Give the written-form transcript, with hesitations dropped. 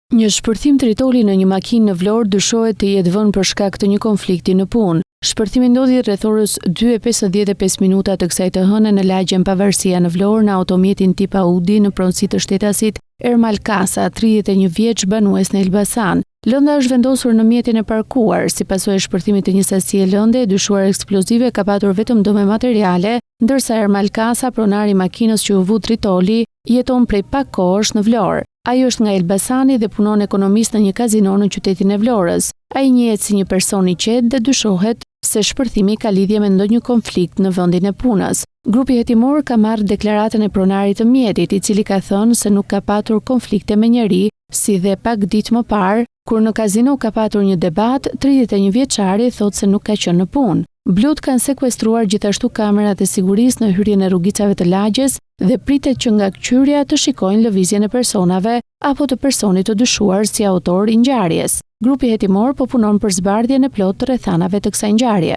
Një shpërthim tritoli në një makinë në Vlorë dyshohet të jetë vënë për shkak të një konflikti në punë. Shpërthimi ndodhi rreth orës 2:55 minuta të kësaj të hënë në lagjen Pavarësia në Vlorë në automjetin tip Audi në pronësi të shtetasit Ermal Kasa, 31 vjeç, banues në Elbasan. Lënda është vendosur në mjetin e parkuar. Si pasojë e shpërthimit të një sasie lënde, e dyshuar eksplozive ka patur vetëm dëme materiale, ndërsa Ermal Kasa, pronari i makinës që u vu tritoli, jeton prej pak kohësh në Vlorë. Ai është nga Elbasani dhe punon ekonomist në një kazino në qytetin e Vlorës. Ai njihet si një person i qetë dhe dyshohet se shpërthimi ka lidhje me ndonjë konflikt në vendin e punës. Grupi hetimor ka marrë deklaratën e pronarit të mjetit, i cili ka thënë se nuk ka patur konflikte me njeri, si dhe pak ditë më parë, kur në kazino ka patur një debat, 31 vjeçari thotë se nuk ka qenë në punë. Blut kanë sekuestruar gjithashtu kamerat e sigurisë në hyrjen e rrugicave të lagjes dhe pritet që nga kqyrja të shikojnë lëvizjen e personave apo të personit të dyshuar si autor i ngjarjes. Grupi hetimor po punon për zbardhjen e plotë të rrethanave të kësaj ngjarje.